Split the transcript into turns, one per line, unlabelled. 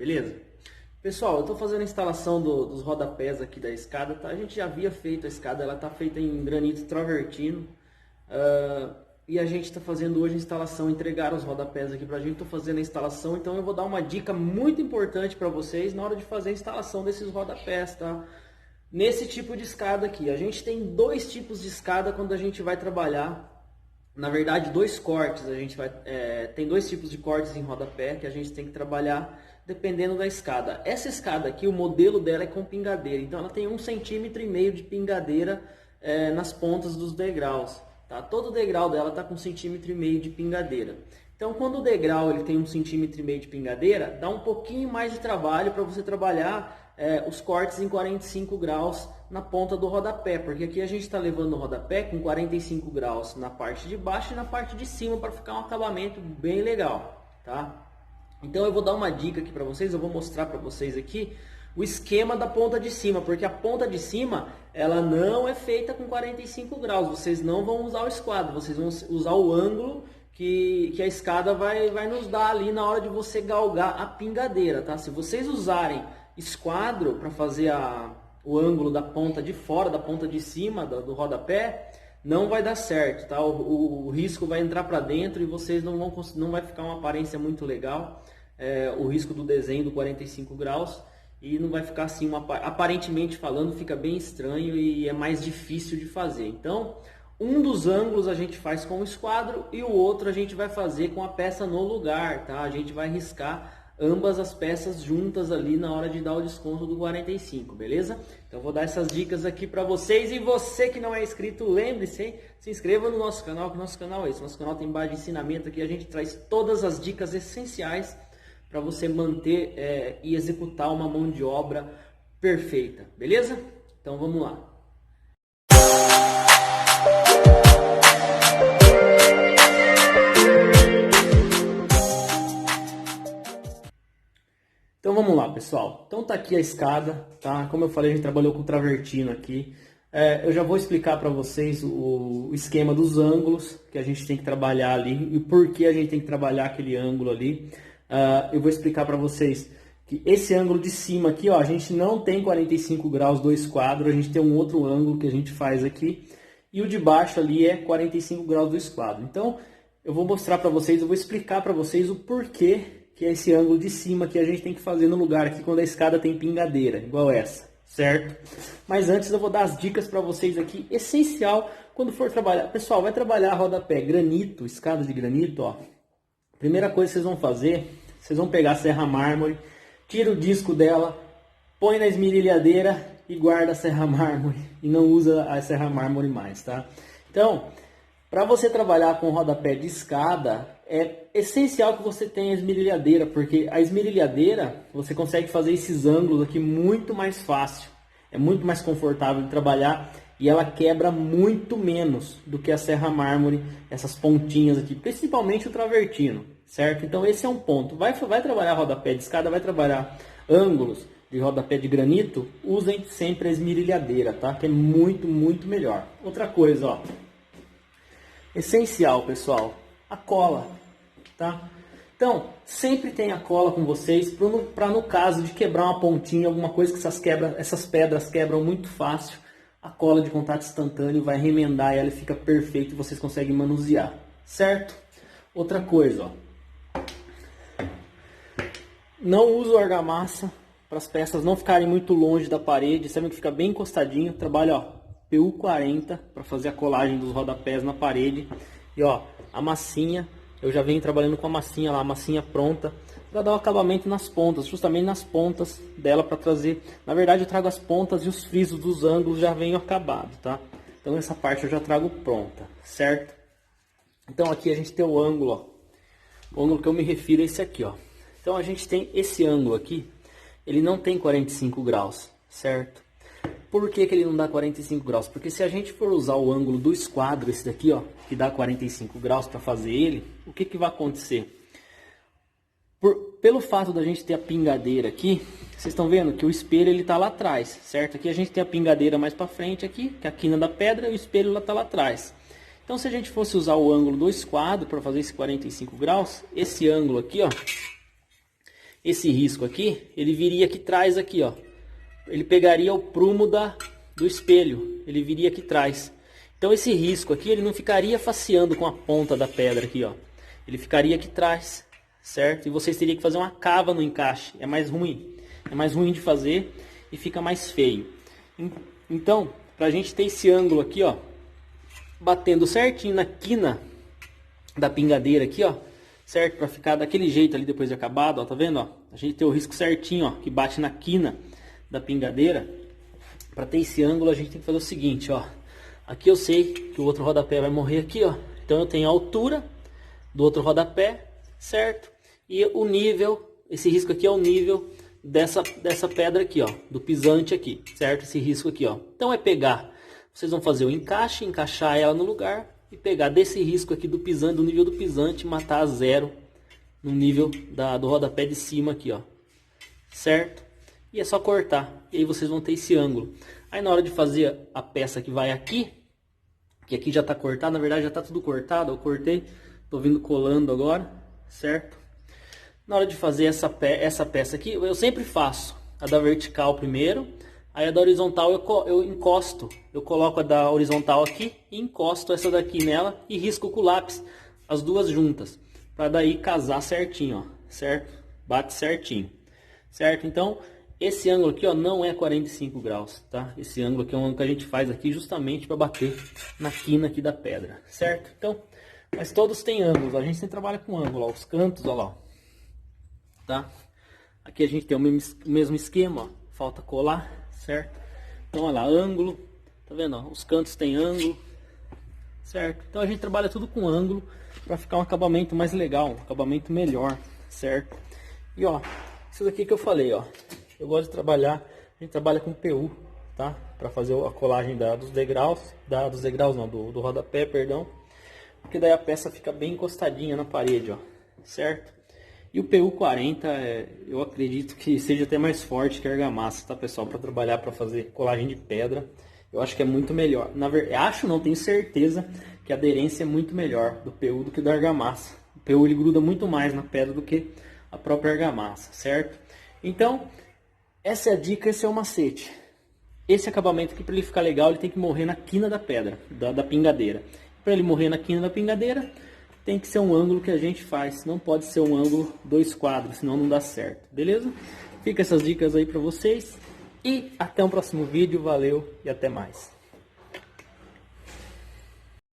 beleza? Pessoal, eu estou fazendo a instalação dos rodapés aqui da escada, tá? A gente já havia feito a escada, ela está feita em granito travertino. E a gente está fazendo hoje a instalação, entregar os rodapés aqui para a gente. Estou fazendo a instalação, então eu vou dar uma dica muito importante para vocês na hora de fazer a instalação desses rodapés, tá? Nesse tipo de escada aqui, a gente tem dois tipos de escada quando a gente vai trabalhar. Na verdade, dois cortes, tem dois tipos de cortes em rodapé que a gente tem que trabalhar dependendo da escada. Essa escada aqui, o modelo dela é com pingadeira, então ela tem 1,5 cm de pingadeira nas pontas dos degraus. Tá? Todo degrau dela está com 1,5 cm de pingadeira. Então, quando o degrau ele tem 1,5 cm de pingadeira, dá um pouquinho mais de trabalho para você trabalhar os cortes em 45 graus na ponta do rodapé, porque aqui a gente está levando o rodapé com 45 graus na parte de baixo e na parte de cima para ficar um acabamento bem legal, tá? Então eu vou dar uma dica aqui para vocês, eu vou mostrar para vocês aqui o esquema da ponta de cima, porque a ponta de cima ela não é feita com 45 graus, vocês não vão usar o esquadro, vocês vão usar o ângulo que a escada vai nos dar ali na hora de você galgar a pingadeira, tá? Se vocês usarem esquadro para fazer o ângulo da ponta de fora, da ponta de cima do rodapé, não vai dar certo, tá? O risco vai entrar para dentro e vocês não vai ficar uma aparência muito legal, o risco do desenho do 45 graus, e não vai ficar assim, aparentemente falando, fica bem estranho e é mais difícil de fazer. Então, um dos ângulos a gente faz com o esquadro e o outro a gente vai fazer com a peça no lugar, tá? A gente vai riscar ambas as peças juntas ali na hora de dar o desconto do 45, beleza? Então vou dar essas dicas aqui para vocês, e você que não é inscrito, lembre-se, hein? Se inscreva no nosso canal, que o nosso canal é esse. Nosso canal tem base de ensinamento aqui, a gente traz todas as dicas essenciais para você manter e executar uma mão de obra perfeita, beleza? Então vamos lá. Então vamos lá, pessoal. Então tá aqui a escada, tá? Como eu falei, a gente trabalhou com travertino aqui. Eu já vou explicar para vocês o esquema dos ângulos que a gente tem que trabalhar ali e por que a gente tem que trabalhar aquele ângulo ali. Eu vou explicar para vocês que esse ângulo de cima aqui, ó, a gente não tem 45 graus do esquadro, a gente tem um outro ângulo que a gente faz aqui. E o de baixo ali é 45 graus do esquadro. Então eu vou mostrar para vocês, eu vou explicar para vocês o porquê que é esse ângulo de cima que a gente tem que fazer no lugar aqui quando a escada tem pingadeira, igual essa, certo? Mas antes eu vou dar as dicas para vocês aqui, essencial quando for trabalhar. Pessoal, vai trabalhar rodapé granito, escada de granito, ó. Primeira coisa que vocês vão fazer, vocês vão pegar a serra mármore, tira o disco dela, põe na esmerilhadeira e guarda a serra mármore. E não usa a serra mármore mais, tá? Então, para você trabalhar com rodapé de escada, é essencial que você tenha a esmerilhadeira, porque a esmerilhadeira você consegue fazer esses ângulos aqui muito mais fácil. É muito mais confortável de trabalhar e ela quebra muito menos do que a serra mármore, essas pontinhas aqui, principalmente o travertino, certo? Então esse é um ponto. Vai trabalhar rodapé de escada, vai trabalhar ângulos de rodapé de granito, usem sempre a esmerilhadeira, tá? Que é muito, muito melhor. Outra coisa, ó. Essencial, pessoal, a cola, tá? Então, sempre tenha cola com vocês para no caso de quebrar uma pontinha, alguma coisa que essas pedras quebram muito fácil, a cola de contato instantâneo vai remendar ela e fica perfeito e vocês conseguem manusear, certo? Outra coisa, ó. Não uso argamassa para as peças não ficarem muito longe da parede, sabe que fica bem encostadinho, trabalha, ó, PU 40 para fazer a colagem dos rodapés na parede. E ó, a massinha, eu já venho trabalhando com a massinha lá, a massinha pronta para dar o acabamento nas pontas, justamente nas pontas dela, para trazer, na verdade eu trago as pontas e os frisos dos ângulos já venho acabado, tá? Então essa parte eu já trago pronta, certo? Então aqui a gente tem o ângulo, ó. O ângulo que eu me refiro é esse aqui, ó. Então a gente tem esse ângulo aqui, ele não tem 45 graus, certo? Por que ele não dá 45 graus? Porque se a gente for usar o ângulo do esquadro, esse daqui, ó, que dá 45 graus para fazer ele, o que que vai acontecer? Pelo fato da gente ter a pingadeira aqui, vocês estão vendo que o espelho ele tá lá atrás, certo? Aqui a gente tem a pingadeira mais para frente aqui, que é a quina da pedra, e o espelho lá tá lá atrás. Então se a gente fosse usar o ângulo do esquadro para fazer esse 45 graus, esse ângulo aqui, ó, esse risco aqui, ele viria aqui atrás aqui, ó. Ele pegaria o prumo do espelho, ele viria aqui atrás. Então esse risco aqui, ele não ficaria faceando com a ponta da pedra aqui, ó. Ele ficaria aqui atrás, certo? E vocês teriam que fazer uma cava no encaixe, é mais ruim. É mais ruim de fazer e fica mais feio. Então, pra gente ter esse ângulo aqui, ó, batendo certinho na quina da pingadeira aqui, ó, certo? Pra ficar daquele jeito ali depois de acabado, ó, tá vendo, ó? A gente tem o risco certinho, ó, que bate na quina da pingadeira. Pra ter esse ângulo, a gente tem que fazer o seguinte, ó. Aqui eu sei que o outro rodapé vai morrer aqui, ó. Então eu tenho a altura do outro rodapé, certo? E o nível, esse risco aqui é o nível dessa pedra aqui, ó, do pisante aqui, certo? Esse risco aqui, ó. Então é pegar, vocês vão fazer o encaixe, encaixar ela no lugar e pegar desse risco aqui do pisante, do nível do pisante, matar a zero no nível do rodapé de cima aqui, ó, certo? E é só cortar, e aí vocês vão ter esse ângulo. Aí na hora de fazer a peça que vai aqui, que aqui já tá cortado, na verdade já tá tudo cortado, eu cortei, tô vindo colando agora, certo? Na hora de fazer essa peça aqui, eu sempre faço a da vertical primeiro, aí a da horizontal eu encosto, eu coloco a da horizontal aqui e encosto essa daqui nela e risco com o lápis as duas juntas, para daí casar certinho, ó, certo? Bate certinho, certo? Então, esse ângulo aqui, ó, não é 45 graus, tá? Esse ângulo aqui é um ângulo que a gente faz aqui justamente para bater na quina aqui da pedra, certo? Então, mas todos têm ângulos, a gente sempre trabalha com ângulo, ó, os cantos, ó lá, ó. Tá? Aqui a gente tem o mesmo esquema, ó. Falta colar, certo? Então, olha lá, ângulo, tá vendo? Ó? Os cantos têm ângulo, certo? Então a gente trabalha tudo com ângulo para ficar um acabamento mais legal, um acabamento melhor, certo? E ó, isso daqui que eu falei, ó, eu gosto de trabalhar, a gente trabalha com PU, tá? Para fazer a colagem dos degraus, do rodapé, perdão, porque daí a peça fica bem encostadinha na parede, ó, certo? E o PU40, eu acredito que seja até mais forte que a argamassa, tá, pessoal? Para trabalhar, para fazer colagem de pedra, eu acho que é muito melhor. Na verdade, acho não, tenho certeza que a aderência é muito melhor do PU do que da argamassa. O PU ele gruda muito mais na pedra do que a própria argamassa, certo? Então, essa é a dica, esse é o macete. Esse acabamento aqui, para ele ficar legal, ele tem que morrer na quina da pedra, da pingadeira. Para ele morrer na quina da pingadeira, tem que ser um ângulo que a gente faz, não pode ser um ângulo 2 quadros, senão não dá certo, beleza? Fica essas dicas aí para vocês e até o próximo vídeo, valeu e até mais.